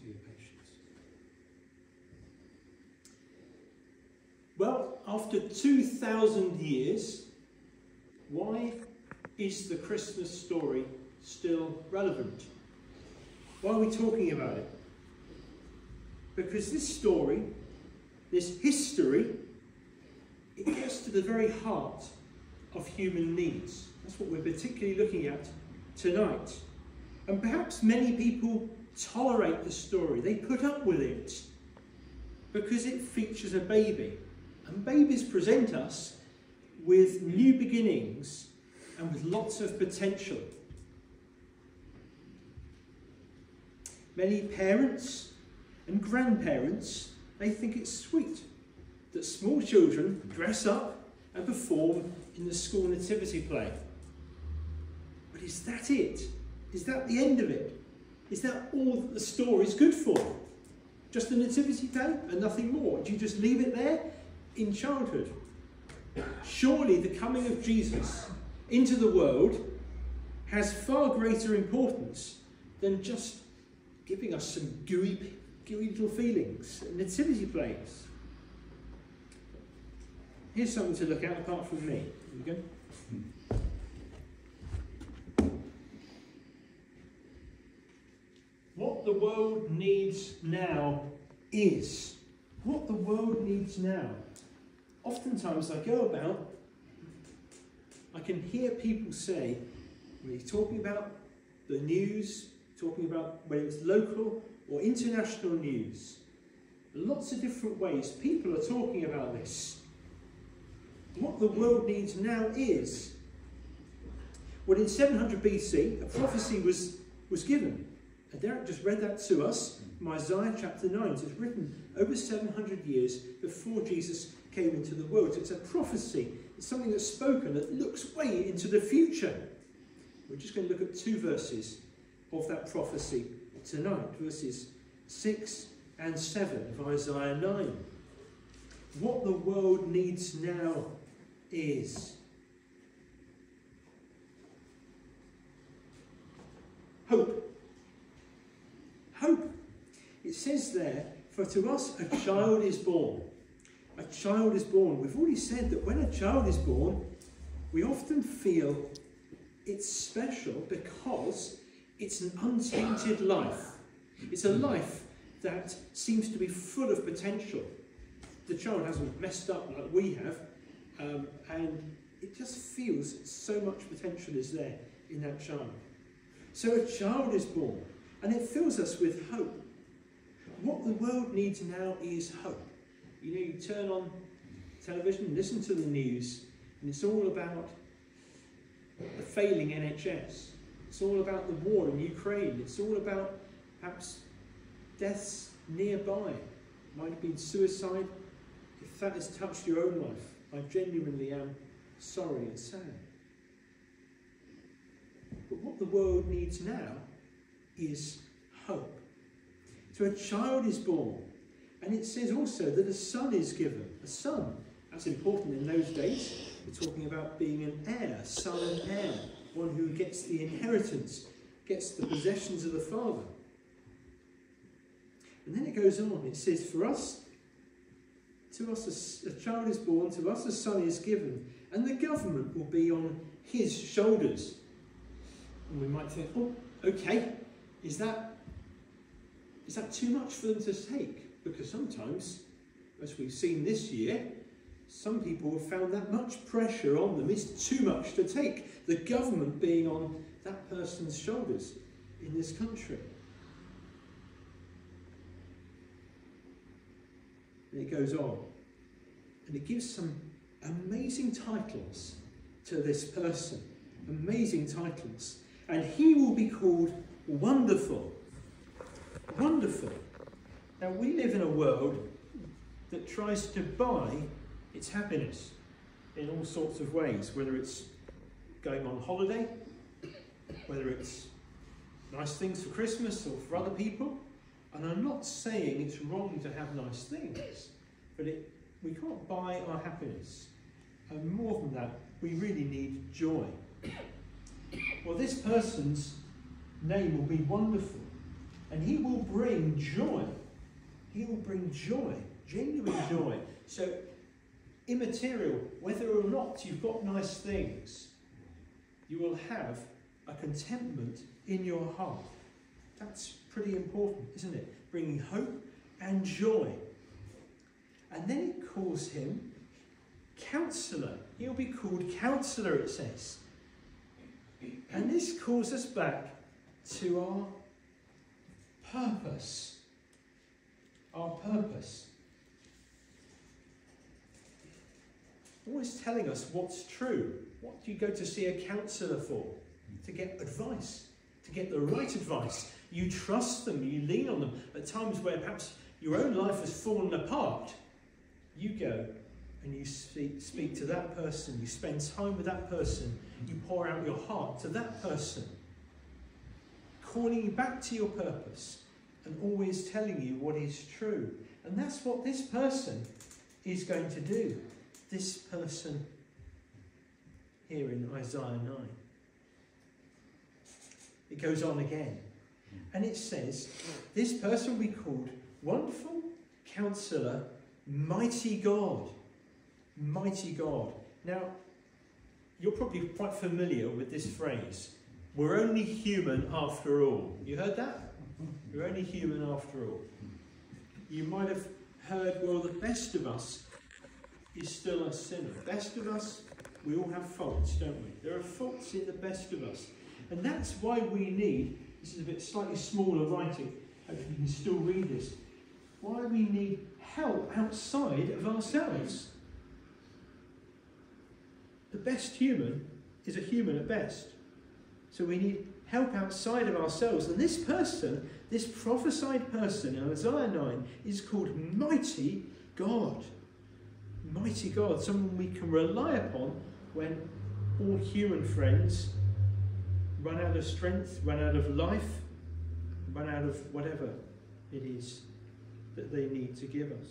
for your patience. Well, after 2,000 years, why is the Christmas story still relevant? Why are we talking about it? Because this story, this history, it gets to the very heart of human needs. That's what we're particularly looking at tonight. And perhaps many people tolerate the story. They put up with it because it features a baby. And babies present us with new beginnings and with lots of potential. Many parents and grandparents, they think it's sweet that small children dress up and perform in the school nativity play. But is that it? Is that the end of it? Is that all that the story's good for? Just the nativity play and nothing more? Do you just leave it there in childhood? Surely the coming of Jesus into the world has far greater importance than just giving us some gooey little feelings and nativity plays. Here's something to look at apart from me. Here we go. What the world needs now is. What the world needs now. Oftentimes I go about, I can hear people say, when he's talking about the news, talking about whether it's local or international news, lots of different ways people are talking about this. What the world needs now is, well, in 700 BC, a prophecy was given. And Derek just read that to us from Isaiah chapter 9. So it's written over 700 years before Jesus came into the world. So it's a prophecy. It's something that's spoken that looks way into the future. We're just going to look at 2 verses of that prophecy tonight. Verses 6 and 7 of Isaiah 9. What the world needs now is hope. Hope. It says there, for to us a child is born. A child is born. We've already said that when a child is born, we often feel it's special because it's an untainted life. It's a life that seems to be full of potential. The child hasn't messed up like we have, and it just feels so much potential is there in that child. So a child is born, and it fills us with hope. What the world needs now is hope. You know, you turn on television, listen to the news, and it's all about the failing NHS. It's all about the war in Ukraine. It's all about perhaps deaths nearby. Might have been suicide. If that has touched your own life, I genuinely am sorry and sad. But what the world needs now is hope. So a child is born, and it says also that a son is given. A son, that's important in those days. We're talking about being an heir, son and heir, one who gets the inheritance, gets the possessions of the father. And then it goes on, it says, for us, to us a child is born, to us a son is given, and the government will be on his shoulders. And we might think, oh, okay, is that too much for them to take? Because sometimes, as we've seen this year, some people have found that much pressure on them is too much to take. The government being on that person's shoulders in this country. And it goes on. And it gives some amazing titles to this person. Amazing titles. And he will be called Wonderful. Wonderful. Now we live in a world that tries to buy its happiness in all sorts of ways, whether it's going on holiday, whether it's nice things for Christmas or for other people. And I'm not saying it's wrong to have nice things, but we can't buy our happiness. And more than that, we really need joy. Well, this person's name will be Wonderful. And he will bring joy. He will bring joy, genuine joy. So, immaterial, whether or not you've got nice things, you will have a contentment in your heart. That's pretty important, isn't it? Bringing hope and joy. And then it calls him Counselor. He'll be called Counselor, it says. And this calls us back to our purpose. Our purpose. Always telling us what's true. What do you go to see a counsellor for? To get advice. To get the right advice. You trust them, you lean on them. At times where perhaps your own life has fallen apart, you go and you speak to that person. You spend time with that person. You pour out your heart to that person. Calling you back to your purpose and always telling you what is true. And that's what this person is going to do. This person here in Isaiah 9. It goes on again. And it says, this person will be called Wonderful Counselor, Mighty God. Mighty God. Now, you're probably quite familiar with this phrase. We're only human after all. You heard that? We're only human after all. You might have heard, well, the best of us is still a sinner. Best of us, we all have faults, don't we? There are faults in the best of us. And that's why we need, this is a bit slightly smaller writing, hopefully you can still read this, why we need help outside of ourselves. The best human is a human at best. So we need help outside of ourselves. And this person, this prophesied person in Isaiah 9 is called Mighty God. Mighty God, someone we can rely upon when all human friends run out of strength, run out of life, run out of whatever it is that they need to give us.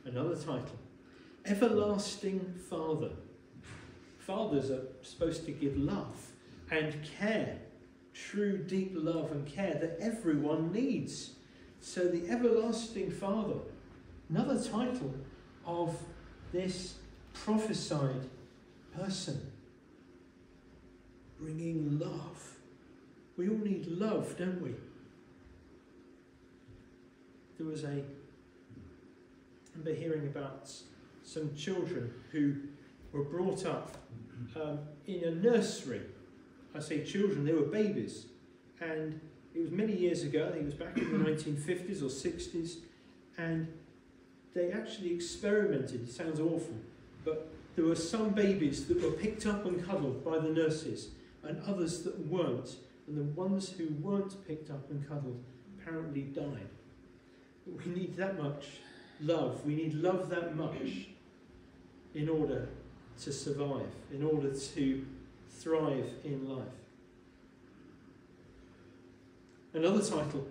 Another title, Everlasting Father. Fathers are supposed to give love and care, true deep love and care that everyone needs. So the Everlasting Father, another title of this prophesied person, bringing love. We all need love, don't we? There was I remember hearing about some children who were brought up in a nursery. I say children, they were babies. And it was many years ago, I think it was back in the 1950s or 60s, and they actually experimented. It sounds awful, but there were some babies that were picked up and cuddled by the nurses, and others that weren't. And the ones who weren't picked up and cuddled apparently died. We need that much love. We need love that much in order to survive, in order to thrive in life. Another title.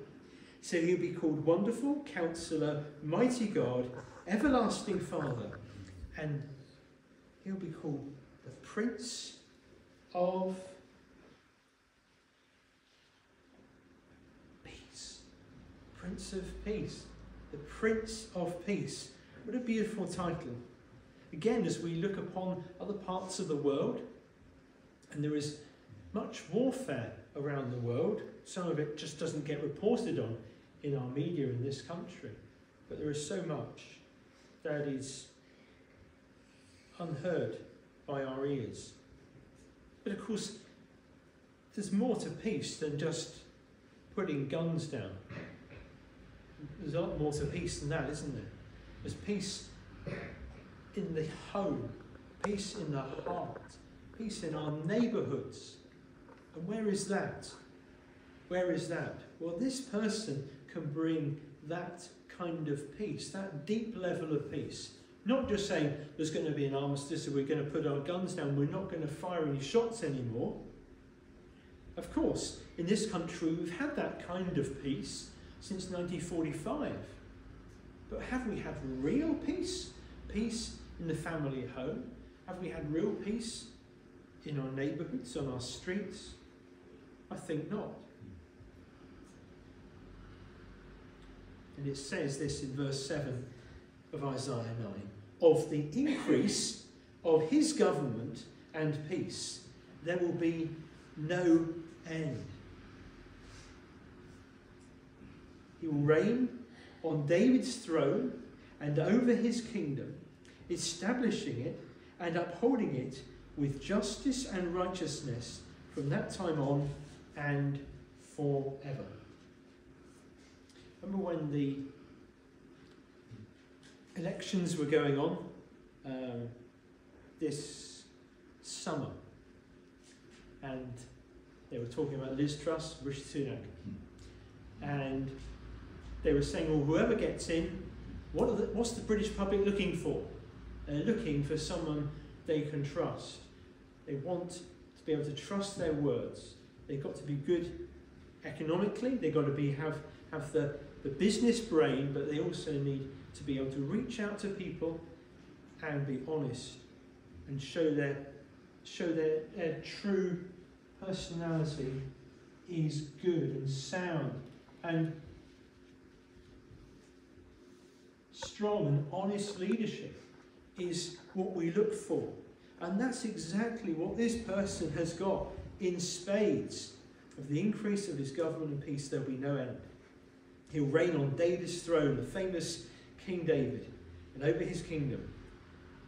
So he'll be called Wonderful Counselor, Mighty God, Everlasting Father, and he'll be called the Prince of Peace. Prince of Peace. The Prince of Peace. What a beautiful title. Again, as we look upon other parts of the world, and there is much warfare around the world, some of it just doesn't get reported on in our media in this country, but there is so much that is unheard by our ears. But of course, there's more to peace than just putting guns down. There's a lot more to peace than that, isn't there? There's peace in the home, peace in the heart, peace in our neighbourhoods. And where is that? Where is that? Well, this person can bring that kind of peace, that deep level of peace. Not just saying there's going to be an armistice and we're going to put our guns down, we're not going to fire any shots anymore. Of course, in this country we've had that kind of peace since 1945. But have we had real peace? Peace in the family home? Have we had real peace in our neighbourhoods, on our streets? I think not. And it says this in verse 7 of Isaiah 9, of the increase of his government and peace, there will be no end. He will reign on David's throne and over his kingdom, establishing it and upholding it with justice and righteousness from that time on and forever. Remember when the elections were going on this summer, and they were talking about Liz Truss, Rishi Sunak, and they were saying, well, whoever gets in, what's the British public looking for? They're looking for someone they can trust. They want to be able to trust their words. They've got to be good economically. They've got to have the business brain, but they also need to be able to reach out to people and be honest and show their true personality is good and sound and strong and honest leadership is what we look for. And that's exactly what this person has got in spades. Of the increase of his government and peace, there will be no end. He'll reign on David's throne, the famous King David, and over his kingdom,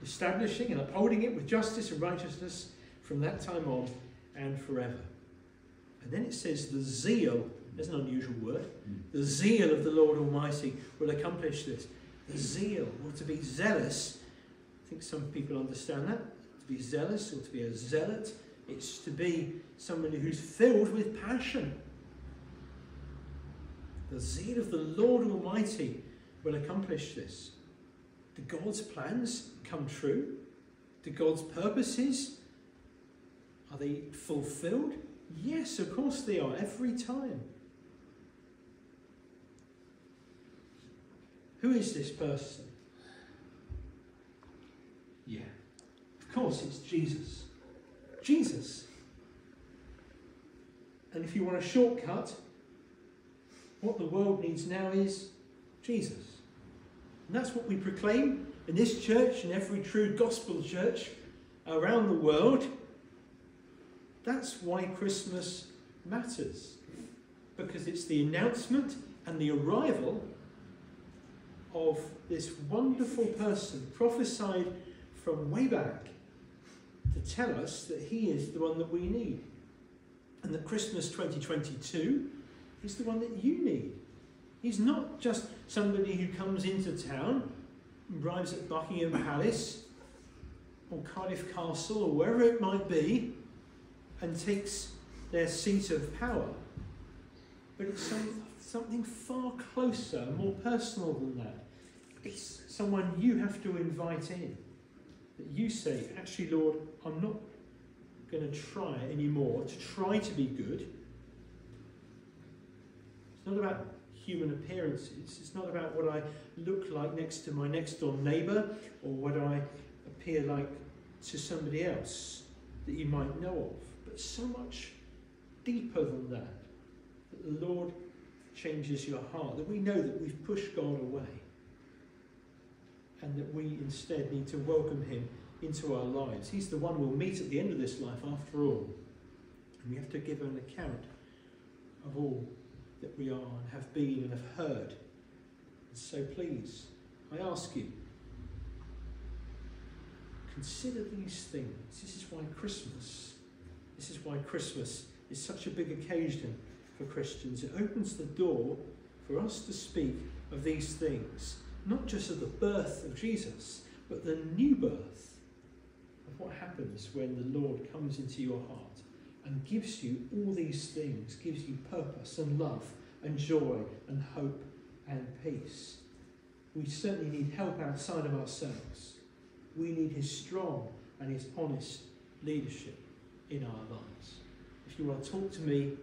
establishing and upholding it with justice and righteousness from that time on and forever. And then it says the zeal, there's an unusual word, the zeal of the Lord Almighty will accomplish this. The zeal, or to be zealous, I think some people understand that. To be zealous or to be a zealot, it's to be somebody who's filled with passion. The zeal of the Lord Almighty will accomplish this. Do God's plans come true? Do God's purposes, are they fulfilled? Yes, of course they are, every time. Who is this person? Yeah, of course it's Jesus. Jesus. And if you want a shortcut, what the world needs now is Jesus. And that's what we proclaim in this church and every true gospel church around the world. That's why Christmas matters. Because it's the announcement and the arrival of this wonderful person prophesied from way back to tell us that he is the one that we need. And that Christmas 2022 is the one that you need. He's not just somebody who comes into town and arrives at Buckingham Palace or Cardiff Castle or wherever it might be and takes their seat of power. But it's something far closer, more personal than that. It's someone you have to invite in. That you say, actually, Lord, I'm not going to try anymore to try to be good. It's not about human appearances. It's not about what I look like next to my next door neighbour or what I appear like to somebody else that you might know of. But so much deeper than that, that the Lord changes your heart, that we know that we've pushed God away and that we instead need to welcome him into our lives. He's the one we'll meet at the end of this life after all. And we have to give an account of all that we are and have been and have heard. And so please, I ask you, consider these things. This is why Christmas is such a big occasion for Christians. It opens the door for us to speak of these things, not just of the birth of Jesus, but the new birth of what happens when the Lord comes into your heart and gives you all these things, gives you purpose and love and joy and hope and peace. We certainly need help outside of ourselves. We need his strong and his honest leadership in our lives. If you want to talk to me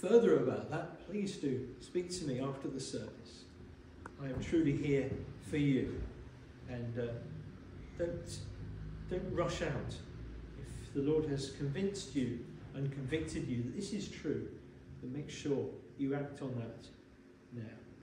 further about that, please do speak to me after the service. I am truly here for you. And don't rush out. If the Lord has convinced you and convicted you that this is true, But make sure you act on that now.